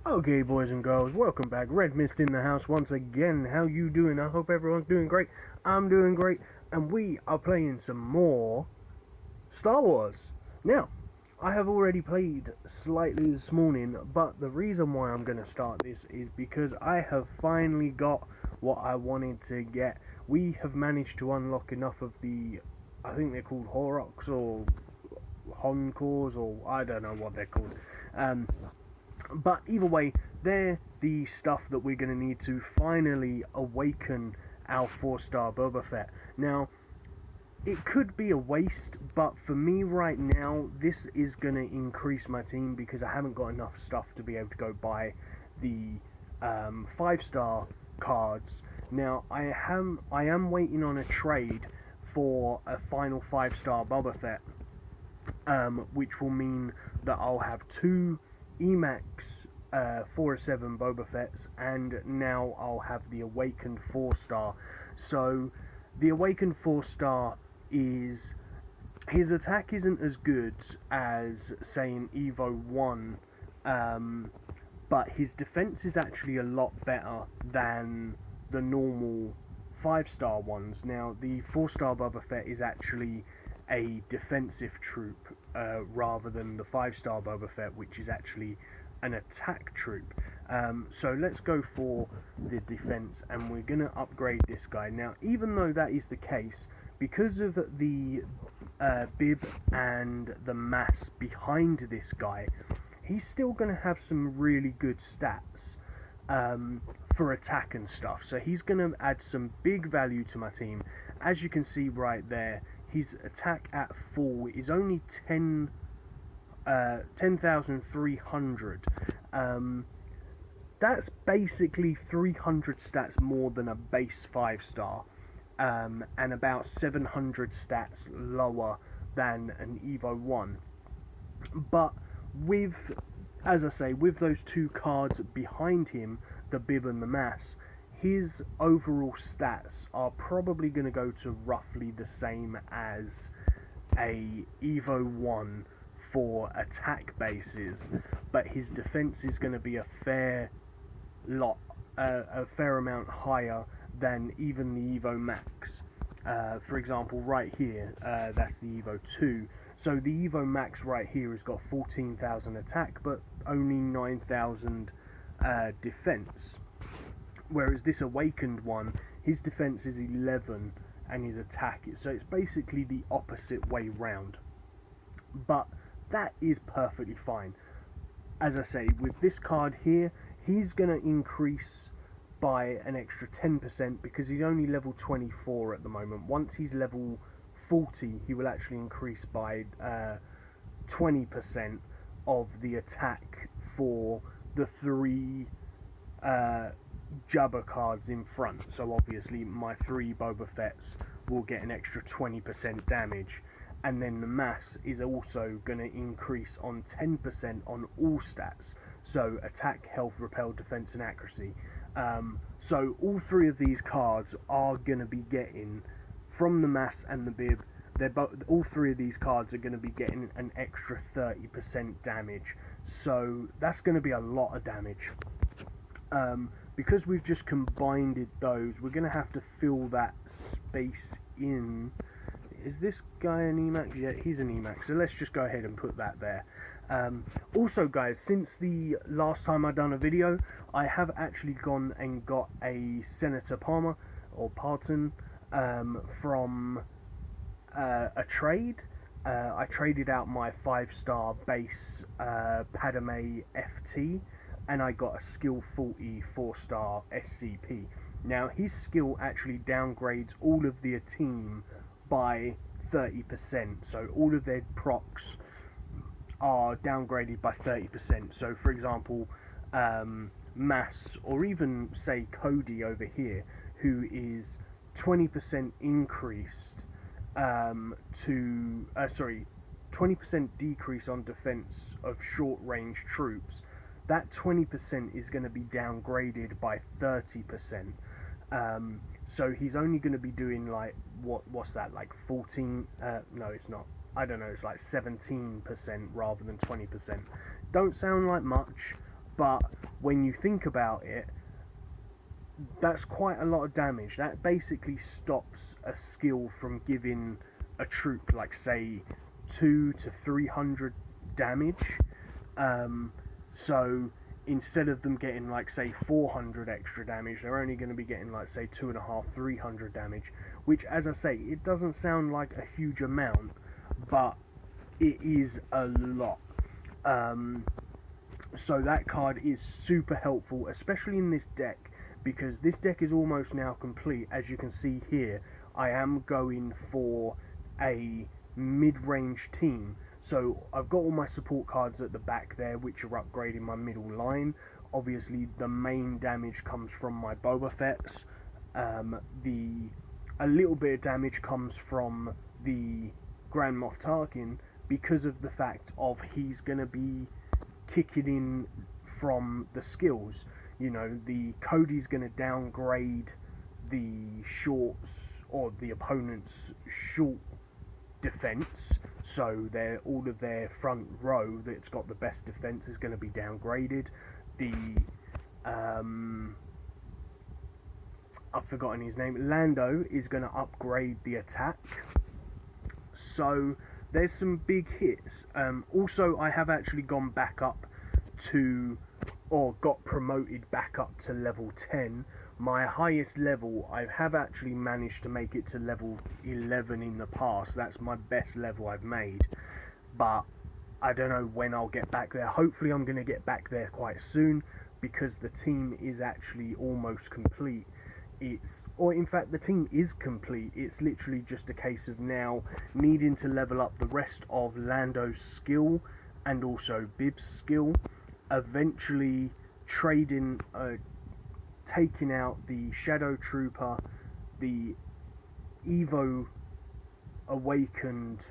Okay, boys and girls, welcome back. Red Mist in the house once again. How you doing? I hope everyone's doing great. I'm doing great, and we are playing some more Star Wars. Now, I have already played slightly this morning, but the reason why I'm going to start this is because I have finally got what I wanted to get. We have managed to unlock enough of the, I think they're called Horoks or Honcores, or I don't know what they're called. But either way, they're the stuff that we're going to need to finally awaken our 4-star Boba Fett. Now, it could be a waste, but for me right now, this is going to increase my team because I haven't got enough stuff to be able to go buy the 5-star cards. Now, I am waiting on a trade for a final 5-star Boba Fett, which will mean that I'll have 2 Emacs 4/7 Boba Fett's, and now I'll have the awakened 4-star. So the awakened 4-star is, his attack isn't as good as say in Evo 1, but his defense is actually a lot better than the normal 5-star ones. Now the 4-star Boba Fett is actually a defensive troop rather than the 5-star Boba Fett, which is actually an attack troop. So let's go for the defense, and we're going to upgrade this guy. Now, even though that is the case, because of the bib and the mass behind this guy, he's still going to have some really good stats for attack and stuff. So he's going to add some big value to my team. As you can see right there, his attack at full is only 10,300. That's basically 300 stats more than a base 5-star, and about 700 stats lower than an Evo 1. But with, as I say, with those 2 cards behind him, the bib and the mass, his overall stats are probably going to go to roughly the same as a Evo 1 for attack bases, but his defense is going to be a fair amount higher than even the Evo Max. For example, right here, that's the Evo 2. So the Evo Max right here has got 14,000 attack, but only 9,000 defense. Whereas this awakened one, his defense is 11 and his attack is, so it's basically the opposite way round. But that is perfectly fine. As I say, with this card here, he's going to increase by an extra 10% because he's only level 24 at the moment. Once he's level 40, he will actually increase by 20% of the attack for the 3 Jabba cards in front. So obviously my 3 Boba Fett's will get an extra 20% damage, and then the mass is also going to increase on 10% on all stats, so attack, health, repel, defense and accuracy. So all 3 of these cards are going to be getting, from the mass and the bib, all 3 of these cards are going to be getting an extra 30% damage, so that's going to be a lot of damage. Because we've just combined those, we're going to have to fill that space in. Is this guy an Emac? Yeah, he's an Emac, so let's just go ahead and put that there. Also guys, since the last time I done a video, I have actually gone and got a Senator Palmer, or Parton, from a trade. I traded out my 5-star base Padme FT, and I got a skill 40 4-star SCP. Now his skill actually downgrades all of their team by 30%, so all of their procs are downgraded by 30%. So for example, Mass, or even say Cody over here, who is 20% increased 20% decrease on defense of short range troops, that 20% is going to be downgraded by 30%. So he's only going to be doing like, what's that, like 14, no it's not, I don't know, it's like 17% rather than 20%. Don't sound like much, but when you think about it, that's quite a lot of damage. That basically stops a skill from giving a troop, like, say, 2 to 300 damage. So instead of them getting, like, say, 400 extra damage, they're only going to be getting, like, say, 2.5, 300 damage, which, as I say, it doesn't sound like a huge amount, but it is a lot. So that card is super helpful, especially in this deck, because this deck is almost now complete. As you can see here, I am going for a mid-range team. So I've got all my support cards at the back there, which are upgrading my middle line. Obviously, the main damage comes from my Boba Fett's. A little bit of damage comes from the Grand Moff Tarkin, because of the fact of he's going to be kicking in from the skills. You know, the Cody's going to downgrade the shorts, or the opponent's short defense, so all of their front row that's got the best defense is going to be downgraded. I've forgotten his name. Lando is going to upgrade the attack. So there's some big hits. Also, I have actually gone back up to, or got promoted back up to level 10. My highest level, I have actually managed to make it to level 11 in the past. That's my best level I've made. But I don't know when I'll get back there. Hopefully I'm going to get back there quite soon, because the team is actually almost complete. Or in fact, the team is complete. It's literally just a case of now needing to level up the rest of Lando's skill and also Bib's skill. Eventually trading, taking out the Shadow Trooper, the Evo awakened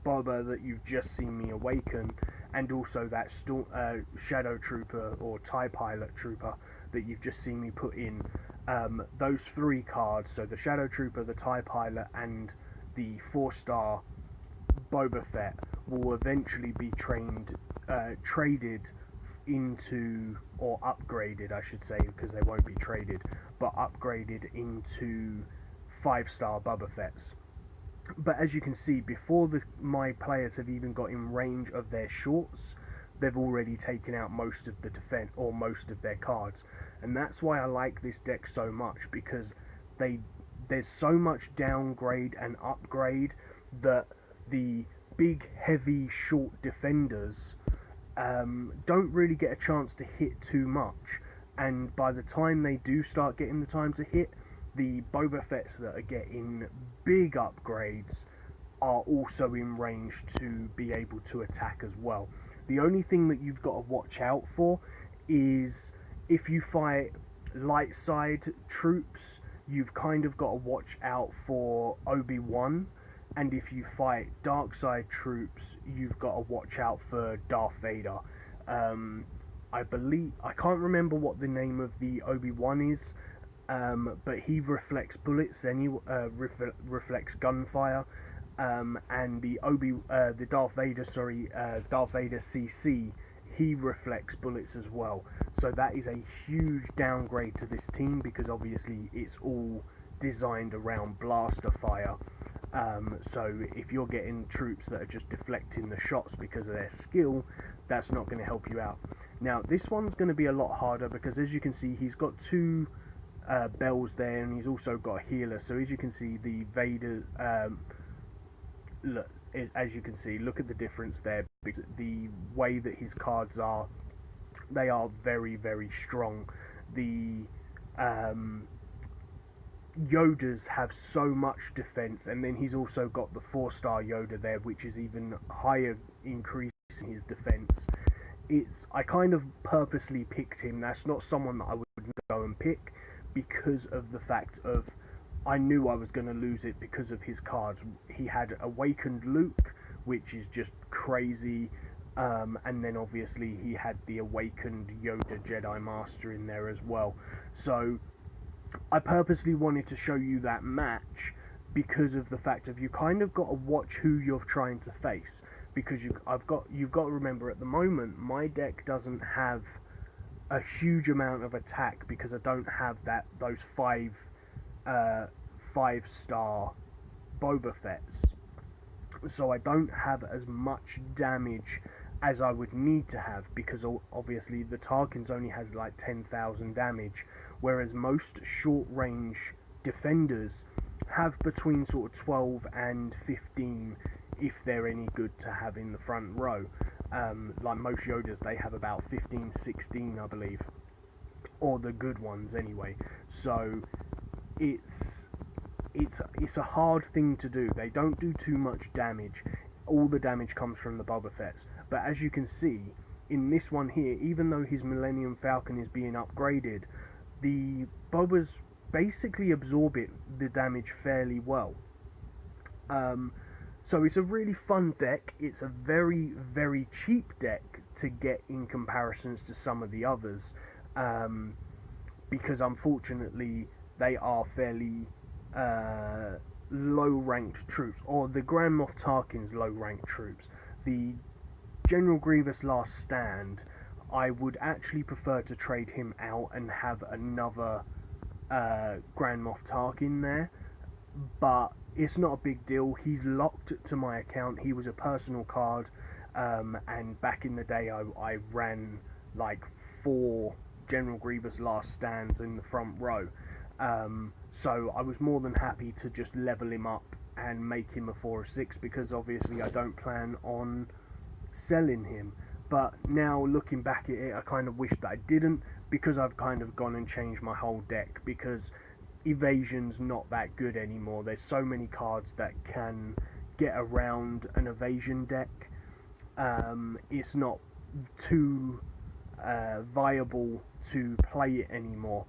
boba that you've just seen me awaken, and also that Shadow Trooper or TIE Pilot Trooper that you've just seen me put in. Those 3 cards, so the Shadow Trooper, the TIE Pilot, and the 4-star Boba Fett, will eventually be traded into, or upgraded I should say, because they won't be traded, but upgraded into 5-star Boba Fett's. But as you can see, before my players have even got in range of their shorts, they've already taken out most of the defense, or most of their cards. And that's why I like this deck so much, because there's so much downgrade and upgrade that the big, heavy, short defenders don't really get a chance to hit too much. And by the time they do start getting the time to hit, the Boba Fett's that are getting big upgrades are also in range to be able to attack as well. The only thing that you've got to watch out for is, if you fight light side troops, you've kind of got to watch out for Obi-Wan, and if you fight dark side troops, you've got to watch out for Darth Vader. I can't remember what the name of the Obi-Wan is, but he reflects bullets, reflects gunfire, and the Darth Vader, Darth Vader CC, he reflects bullets as well. So that is a huge downgrade to this team, because obviously it's all designed around blaster fire. So if you're getting troops that are just deflecting the shots because of their skill, that's not going to help you out. Now this one's going to be a lot harder, because as you can see, he's got 2 bells there, and he's also got a healer. So as you can see, the Vader, look at the difference there. The way that his cards are, they are very, very strong. The Yodas have so much defense, and then he's also got the 4-star Yoda there, which is even higher increase in his defense. I kind of purposely picked him. That's not someone that I would go and pick, because of the fact of, I knew I was going to lose it because of his cards. He had Awakened Luke, which is just crazy, and then obviously he had the Awakened Yoda Jedi Master in there as well. So I purposely wanted to show you that match, because of the fact of, you kind of got to watch who you're trying to face, because you've got to remember, at the moment my deck doesn't have a huge amount of attack because I don't have those 5-star Boba Fett's. So I don't have as much damage as I would need to have, because obviously the Tarkin's only has like 10,000 damage, whereas most short range defenders have between sort of 12 and 15 if they're any good to have in the front row. Like most Yodas, they have about 15, 16 I believe, or the good ones anyway. So it's a hard thing to do. They don't do too much damage. All the damage comes from the Boba Fett's. But as you can see, in this one here, even though his Millennium Falcon is being upgraded, the Bobas basically absorb the damage fairly well. So it's a really fun deck. It's a very, very cheap deck to get in comparisons to some of the others, because unfortunately they are fairly low-ranked troops, or the Grand Moff Tarkin's low-ranked troops. The General Grievous Last Stand, I would actually prefer to trade him out and have another Grand Moff Tarkin there, but it's not a big deal. He's locked to my account. He was a personal card, and back in the day I ran like 4 General Grievous Last Stands in the front row. So I was more than happy to just level him up and make him a 4 or 6, because obviously I don't plan on selling him. But now looking back at it, I kind of wish that I didn't, because I've kind of gone and changed my whole deck, because evasion's not that good anymore. There's so many cards that can get around an evasion deck. It's not too viable to play it anymore.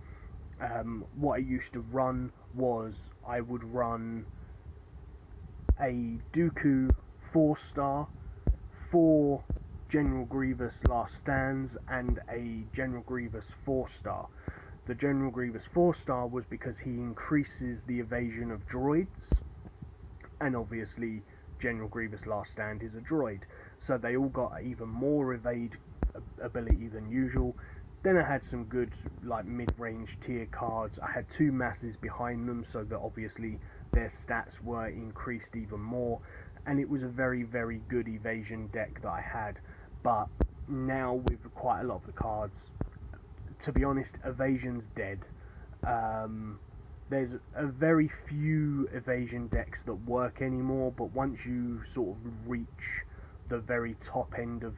What I used to run was, I would run a Dooku 4-star, 4 General Grievous Last Stands, and a General Grievous 4-star. The General Grievous 4-star was because he increases the evasion of droids, and obviously General Grievous Last Stand is a droid, so they all got even more evade ability than usual. Then I had some good like mid-range tier cards. I had 2 masses behind them, so that obviously their stats were increased even more, and it was a very, very good evasion deck that I had. But now with quite a lot of the cards, to be honest, evasion's dead. There's a very few evasion decks that work anymore, but once you sort of reach the very top end of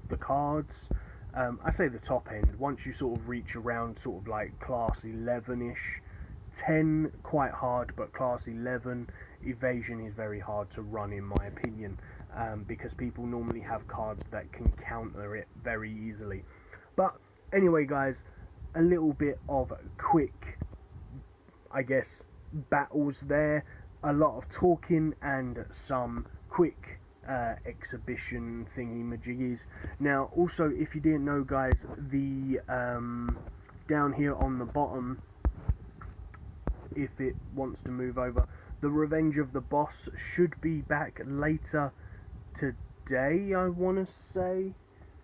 the cards, I say the top end, once you sort of reach around sort of like class 11ish, 10 quite hard, but class 11 evasion is very hard to run in my opinion, because people normally have cards that can counter it very easily. But anyway guys, a little bit of quick, I guess, battles there, a lot of talking and some quick exhibition thingy majiggies. Now also, if you didn't know guys, the down here on the bottom, if it wants to move over, the Revenge of the Boss should be back later today. I want to say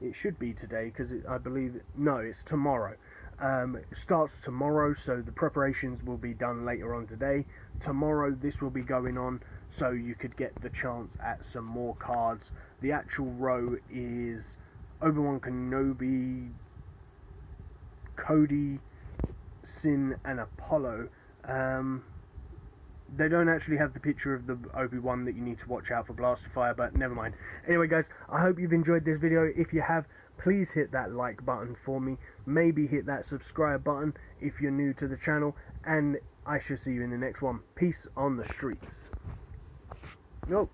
it should be today, because I believe no, it's tomorrow. It starts tomorrow, so the preparations will be done later on today. Tomorrow this will be going on, so you could get the chance at some more cards. The actual row is Obi-Wan Kenobi, Cody, Sin, and Apollo. They don't actually have the picture of the Obi-Wan that you need to watch out for blast of fire, but never mind. Anyway guys, I hope you've enjoyed this video. If you have, please hit that like button for me. Maybe hit that subscribe button if you're new to the channel, and I shall see you in the next one. Peace on the streets. Nope.